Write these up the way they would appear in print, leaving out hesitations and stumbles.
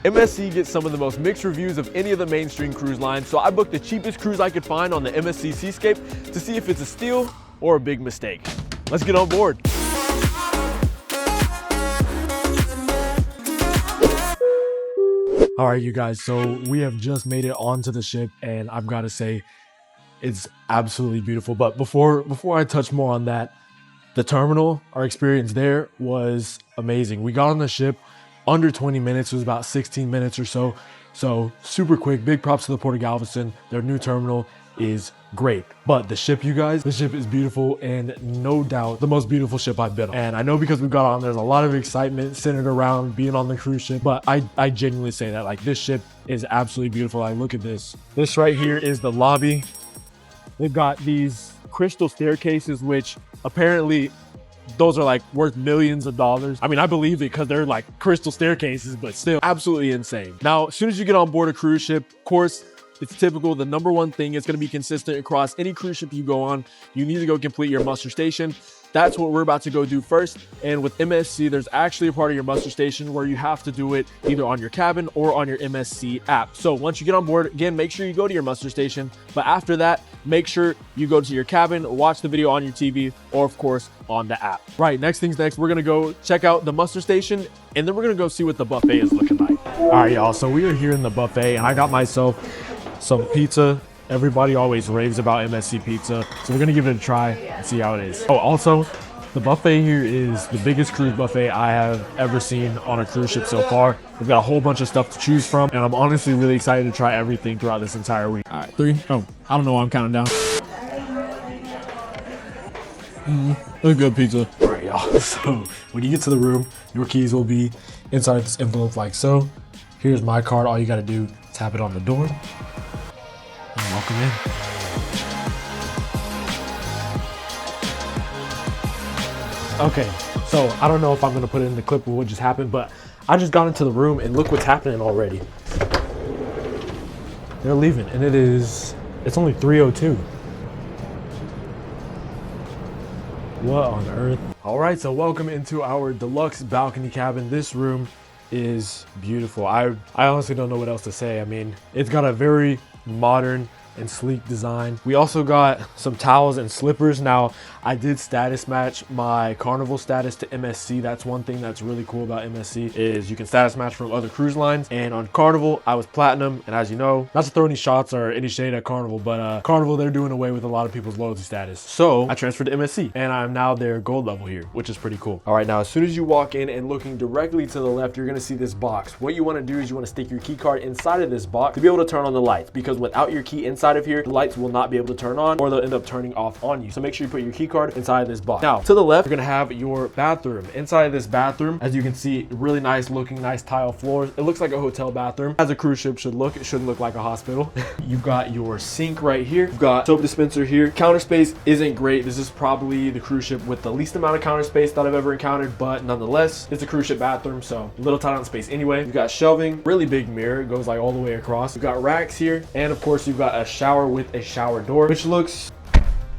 MSC gets some of the most mixed reviews of any of the mainstream cruise lines, so I booked the cheapest cruise I could find on the MSC Seascape to see if it's a steal or a big mistake. Let's get on board. All right, you guys, so we have just made it onto the ship, and I've got to say, it's absolutely beautiful. But before I touch more on that, the terminal, our experience there was amazing. We got on the ship under 20 minutes. It was about 16 minutes or so. So super quick. Big props to the Port of Galveston. Their new terminal is great. But the ship, you guys, the ship is beautiful and no doubt the most beautiful ship I've been on. And I know because we got on, there's a lot of excitement centered around being on the cruise ship, but I genuinely say that, like, this ship is absolutely beautiful. Like, look at this. This right here is the lobby. They've got these crystal staircases, which apparently those are like worth millions of dollars. I mean, I believe it because they're like crystal staircases, but still absolutely insane. Now, as soon as you get on board a cruise ship, of course, it's typical. The number one thing is going to be consistent across any cruise ship you go on. You need to go complete your muster station. That's what we're about to go do first. And with MSC, there's actually a part of your muster station where you have to do it either on your cabin or on your MSC app. So once you get on board, again, make sure you go to your muster station. But after that, make sure you go to your cabin, watch the video on your TV, or of course on the app. Right, next things next, we're gonna go check out the muster station, and then we're gonna go see what the buffet is looking like. All right, y'all, so we are here in the buffet, and I got myself some pizza. Everybody always raves about MSC pizza, so we're gonna give it a try and see how it is. Oh, also, the buffet here is the biggest cruise buffet I have ever seen on a cruise ship so far. We've got a whole bunch of stuff to choose from, and I'm honestly really excited to try everything throughout this entire week. All right, 3. Oh, I don't know why I'm counting down. That's good pizza. All right, y'all. So when you get to the room, your keys will be inside this envelope like so. Here's my card. All you gotta do, tap it on the door. And welcome in. Okay, so I don't know if I'm gonna put it in the clip of what just happened, but I just got into the room and look what's happening already. They're leaving, and it's only 3:02. What on earth? All right, so welcome into our deluxe balcony cabin. This room is beautiful. I honestly don't know what else to say. I mean, it's got a very modern and sleek design. We also got some towels and slippers. Now, I did status match my Carnival status to MSC. That's one thing that's really cool about MSC is you can status match from other cruise lines. And on Carnival, I was platinum. And as you know, not to throw any shots or any shade at Carnival, but Carnival, they're doing away with a lot of people's loyalty status. So I transferred to MSC and I'm now their gold level here, which is pretty cool. All right, now, as soon as you walk in and looking directly to the left, you're gonna see this box. What you wanna do is you wanna stick your key card inside of this box to be able to turn on the lights, because without your key inside of here, the lights will not be able to turn on or they'll end up turning off on you. So make sure you put your key card inside of this box. Now, to the left, you're gonna have your bathroom. Inside of this bathroom, as you can see, really nice looking, nice tile floors. It looks like a hotel bathroom. As a cruise ship should look, it shouldn't look like a hospital. You've got your sink right here. You've got soap dispenser here. Counter space isn't great. This is probably the cruise ship with the least amount of counter space that I've ever encountered, but nonetheless, it's a cruise ship bathroom, so a little tight on space anyway. You've got shelving, really big mirror. It goes like all the way across. You've got racks here, and of course, you've got a shower with a shower door, which looks,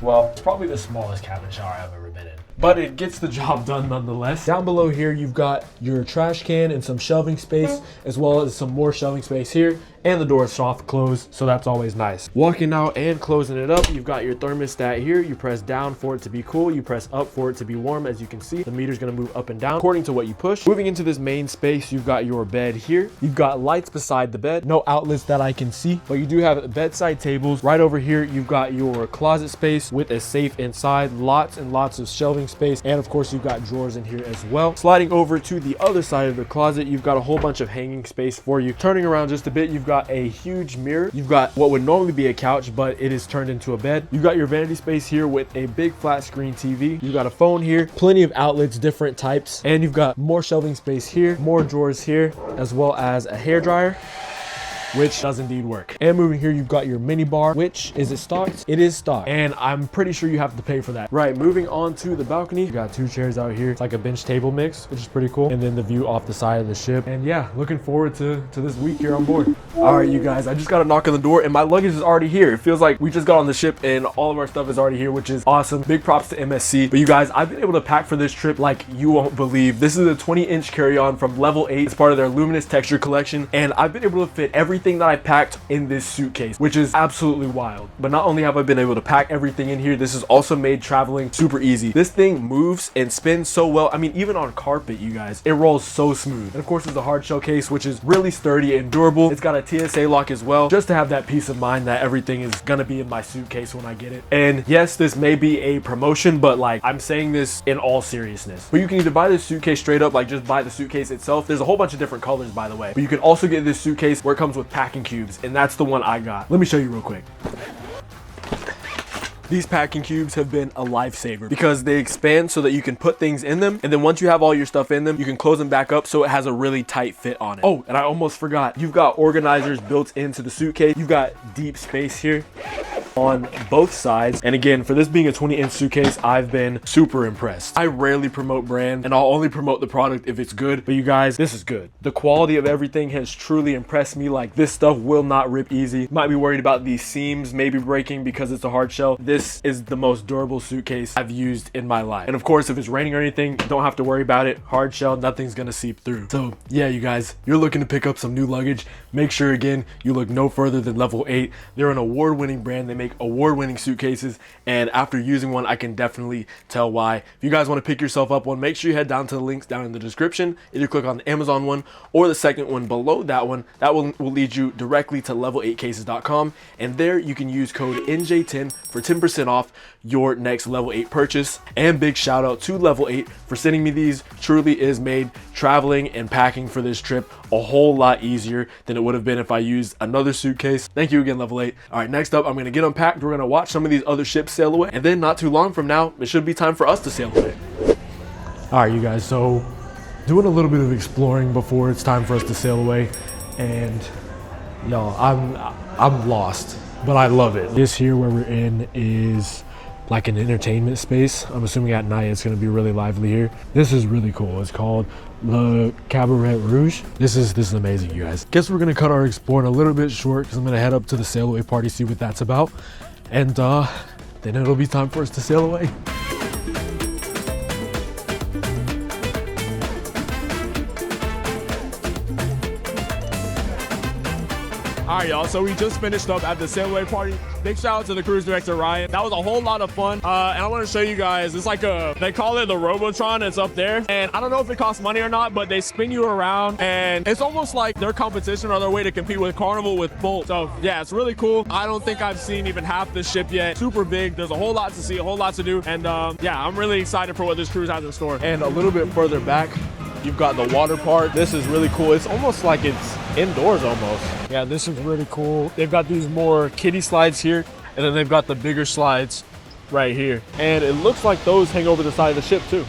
well, it's probably the smallest cabin shower I've ever been in, but it gets the job done nonetheless. Down below here, you've got your trash can and some shelving space, as well as some more shelving space here, and the door is soft close, so that's always nice. Walking out and closing it up, you've got your thermostat here. You press down for it to be cool, you press up for it to be warm. As you can see, the meter's gonna move up and down according to what you push. Moving into this main space, you've got your bed here. You've got lights beside the bed, no outlets that I can see, but you do have bedside tables. Right over here, you've got your closet space with a safe inside, lots and lots of shelving space, and of course, you've got drawers in here as well. Sliding over to the other side of the closet, you've got a whole bunch of hanging space for you. Turning around just a bit, you've got a huge mirror. You've got what would normally be a couch, but it is turned into a bed. You've got your vanity space here with a big flat screen TV. You've got a phone here, plenty of outlets, different types, and you've got more shelving space here, more drawers here, as well as a hair dryer. which does indeed work. And moving here, you've got your mini bar, which is it stocked? It is stocked, and I'm pretty sure you have to pay for that. Right, moving on to the balcony, you got 2 chairs out here. It's like a bench table mix, which is pretty cool. And then the view off the side of the ship. And yeah, looking forward to this week here on board. All right, you guys, I just got a knock on the door and my luggage is already here. It feels like we just got on the ship and all of our stuff is already here, which is awesome. Big props to MSC. But you guys, I've been able to pack for this trip like you won't believe. This is a 20-inch carry-on from Level 8. It's part of their luminous texture collection, and I've been able to fit everything that I packed in this suitcase, which is absolutely wild. But not only have I been able to pack everything in here, this has also made traveling super easy. This thing moves and spins so well. I mean, even on carpet, you guys, it rolls so smooth. And of course, it's a hard shell case, which is really sturdy and durable. It's got a TSA lock as well, just to have that peace of mind that everything is gonna be in my suitcase when I get it. And yes, this may be a promotion, but like, I'm saying this in all seriousness. But you can either buy this suitcase straight up, like just buy the suitcase itself. There's a whole bunch of different colors, by the way. But you can also get this suitcase where it comes with packing cubes, and that's the one I got. Let me show you real quick. These packing cubes have been a lifesaver because they expand so that you can put things in them. And then once you have all your stuff in them, you can close them back up so it has a really tight fit on it. Oh, and I almost forgot. You've got organizers built into the suitcase. You've got deep space here on both sides. And again, for this being a 20-inch suitcase, I've been super impressed. I rarely promote brand and I'll only promote the product if it's good. But you guys, this is good. The quality of everything has truly impressed me. Like, this stuff will not rip easy. Might be worried about these seams maybe breaking because it's a hard shell. This is the most durable suitcase I've used in my life. And of course, if it's raining or anything, don't have to worry about it. Hard shell, nothing's gonna seep through. So yeah, you guys, you're looking to pick up some new luggage, make sure again, you look no further than Level 8. They're an award-winning brand. They make award-winning suitcases. And after using one, I can definitely tell why. If you guys wanna pick yourself up one, make sure you head down to the links down in the description. Either click on the Amazon one or the second one below that one. That one will lead you directly to level8cases.com. And there you can use code NJ10 for 10% off your next Level 8 purchase. And big shout out to Level 8 for sending me these. Truly is made traveling and packing for this trip a whole lot easier than it would have been if I used another suitcase. Thank you again, Level 8. All right, next up, I'm gonna get unpacked. We're gonna watch some of these other ships sail away, and then not too long from now, it should be time for us to sail away. All right, you guys, so doing a little bit of exploring before it's time for us to sail away, and y'all, I'm lost, but I love it. This here where we're in is like an entertainment space. I'm assuming at night it's gonna be really lively here. This is really cool. It's called Le Cabaret Rouge. This is amazing, you guys. Guess we're gonna cut our exploring a little bit short because I'm gonna head up to the sail away party, see what that's about, and then it'll be time for us to sail away. All right, y'all, so we just finished up at the sailaway party. Big shout out to the cruise director, Ryan. That was a whole lot of fun. And I want to show you guys, it's like they call it the Robotron. It's up there. And I don't know if it costs money or not, but they spin you around. And it's almost like their competition or their way to compete with Carnival with Bolt. So yeah, it's really cool. I don't think I've seen even half the ship yet. Super big. There's a whole lot to see, a whole lot to do. And yeah, I'm really excited for what this cruise has in store. And a little bit further back, you've got the water park. This is really cool. It's almost like it's indoors almost. Yeah, this is really cool. They've got these more kiddie slides here, and then they've got the bigger slides right here. And it looks like those hang over the side of the ship too.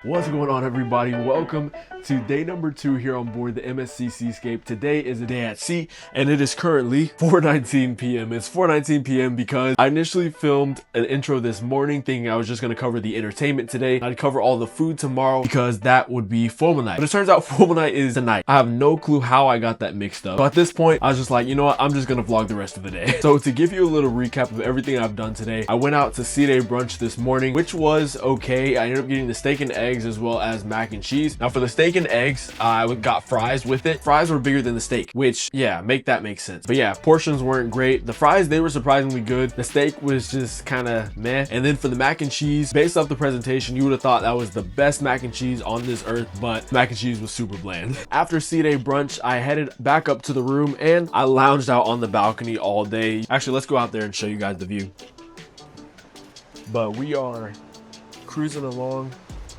What's going on, everybody? Welcome to day number 2 here on board the MSC Seascape. Today is a day at sea, and it is currently 4:19 p.m. It's 4:19 p.m. because I initially filmed an intro this morning thinking I was just going to cover the entertainment today. I'd cover all the food tomorrow because that would be formal night. But it turns out formal night is tonight. I have no clue how I got that mixed up. So at this point, I was just like, you know what? I'm just going to vlog the rest of the day. So to give you a little recap of everything I've done today, I went out to C-Day brunch this morning, which was okay. I ended up getting the steak and eggs as as well as mac and cheese. Now for the steak and eggs, I got fries with it. Fries were bigger than the steak, which, yeah, make sense. But yeah, portions weren't great. The fries, they were surprisingly good. The steak was just kind of meh. And then for the mac and cheese, based off the presentation, you would have thought that was the best mac and cheese on this earth, but mac and cheese was super bland. After C-Day brunch, I headed back up to the room and I lounged out on the balcony all day. Actually, let's go out there and show you guys the view. But we are cruising along.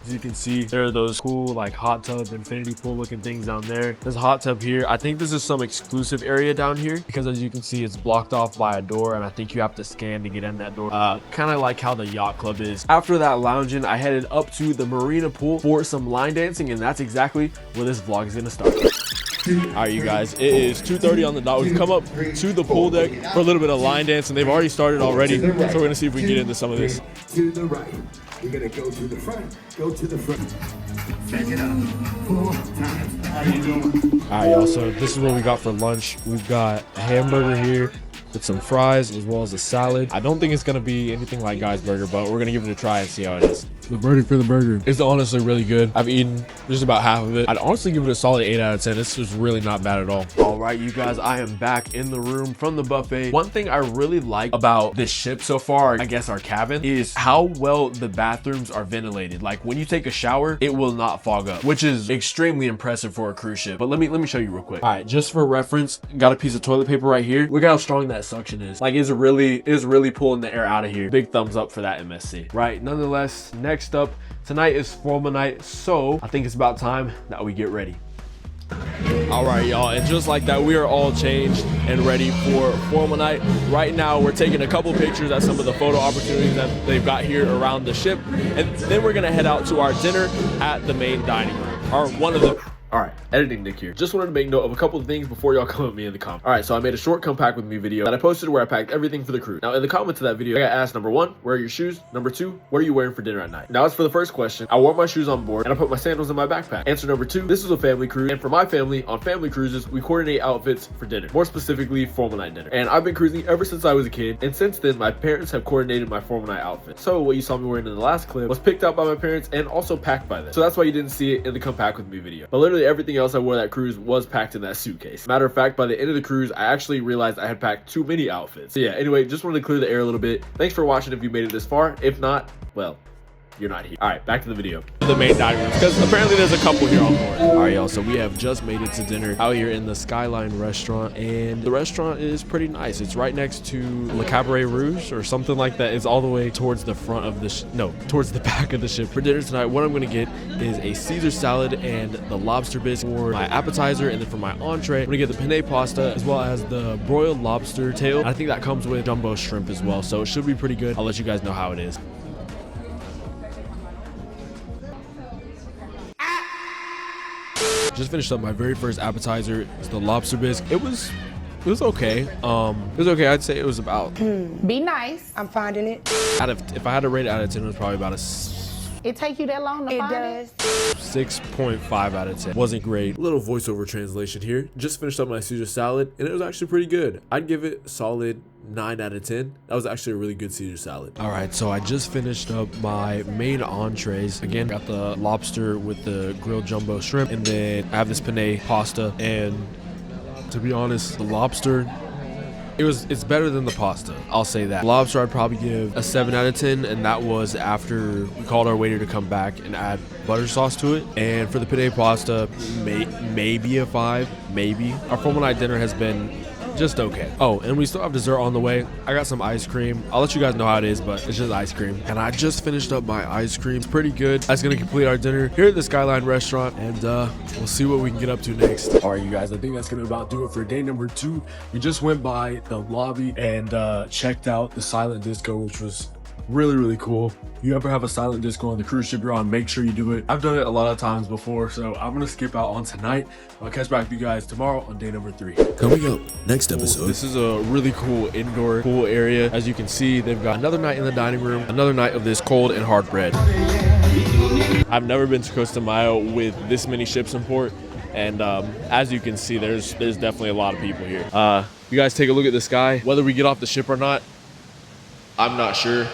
As you can see, there are those cool like hot tub, infinity pool looking things down there. There's a hot tub here. I think this is some exclusive area down here because as you can see, it's blocked off by a door and I think you have to scan to get in that door. Kind of like how the yacht club is. After that lounging, I headed up to the marina pool for some line dancing, and that's exactly where this vlog is gonna start. All right, you guys, it is 2:30 on the dot. We've come up to the pool deck for a little bit of line dance, and they've already started already. So we're gonna see if we can get into some of this. To the right. You're gonna go to the front. Go to the front. Back it up 4 times. How you doing? All right, y'all. So this is what we got for lunch. We've got a hamburger here with some fries as well as a salad. I don't think it's gonna be anything like Guy's Burger, but we're gonna give it a try and see how it is. The verdict for the burger is honestly really good. I've eaten just about half of it. I'd honestly give it a solid 8 out of 10. This is really not bad at all. All right, you guys, I am back in the room from the buffet. One thing I really like about this ship so far, I guess our cabin, is how well the bathrooms are ventilated. Like when you take a shower, it will not fog up, which is extremely impressive for a cruise ship. But let me show you real quick. All right, just for reference, got a piece of toilet paper right here. Look how strong that suction is. Like it's really pulling the air out of here. Big thumbs up for that, MSC. Right, nonetheless, next up, tonight is formal night, so I think it's about time that we get ready. All right, y'all, and just like that, we are all changed and ready for formal night. Right now, we're taking a couple pictures at some of the photo opportunities that they've got here around the ship, and then we're gonna head out to our dinner at the main dining room, or one of the... All right, editing Nick here. Just wanted to make note of a couple of things before y'all come at me in the comments. All right, so I made a short come pack with me video that I posted where I packed everything for the cruise. Now in the comments of that video, I got asked, number 1, where are your shoes? Number 2, what are you wearing for dinner at night? Now as for the first question, I wore my shoes on board and I put my sandals in my backpack. Answer number 2, this is a family cruise, and for my family, on family cruises, we coordinate outfits for dinner, more specifically formal night dinner. And I've been cruising ever since I was a kid, and since then, my parents have coordinated my formal night outfit. So what you saw me wearing in the last clip was picked out by my parents and also packed by them. So that's why you didn't see it in the come pack with me video. But literally everything else I wore that cruise was packed in that suitcase. Matter of fact, by the end of the cruise, I actually realized I had packed too many outfits. So yeah, anyway, just wanted to clear the air a little bit. Thanks for watching if you made it this far. If not, well, you're not here. All right, back to the video. The main dining room, because apparently there's a couple here on board. All right, y'all, so we have just made it to dinner out here in the Skyline restaurant, and the restaurant is pretty nice. It's right next to Le Cabaret Rouge or something like that. It's all the way towards the front of the towards the back of the ship. For dinner tonight, what I'm gonna get is a Caesar salad and the lobster bisque for my appetizer, and then for my entree, I'm gonna get the penne pasta as well as the broiled lobster tail. I think that comes with jumbo shrimp as well, so it should be pretty good. I'll let you guys know how it is. Just finished up my very first appetizer. It's the lobster bisque. It was okay. It was okay. I'd say it was about... Be nice. I'm finding it. If I had to rate it out of 10, it was probably about a... It take you that long to find it? 6.5 out of 10. Wasn't great. A little voiceover translation here. Just finished up my Caesar salad, and it was actually pretty good. I'd give it solid 9 out of 10. That was actually a really good Caesar salad. All right, so I just finished up my main entrees. Again, got the lobster with the grilled jumbo shrimp, and then I have this penne pasta. And to be honest, the lobster, it's better than the pasta, I'll say that. Lobster, I'd probably give a 7 out of 10, and that was after we called our waiter to come back and add butter sauce to it. And for the penne pasta, maybe a 5, maybe. Our formal night dinner has been just okay. Oh, and we still have dessert on the way. I got some ice cream. I'll let you guys know how it is, but it's just ice cream. And I just finished up my ice cream. It's pretty good. That's gonna complete our dinner here at the Skyline restaurant, and we'll see what we can get up to next. All right, you guys, I think that's gonna about do it for day number 2. We just went by the lobby and checked out the silent disco, which was really cool. If you ever have a silent disco on the cruise ship you're on, make sure you do it. I've done it a lot of times before, so I'm gonna skip out on tonight. I'll catch back with you guys tomorrow on day number 3. Coming up next episode. This is a really cool indoor pool area. As you can see, they've got another night in the dining room, another night of this cold and hard bread. I've never been to Costa Maya with this many ships in port, and as you can see, there's definitely a lot of people here. You guys take a look at the sky. Whether we get off the ship or not, I'm not sure.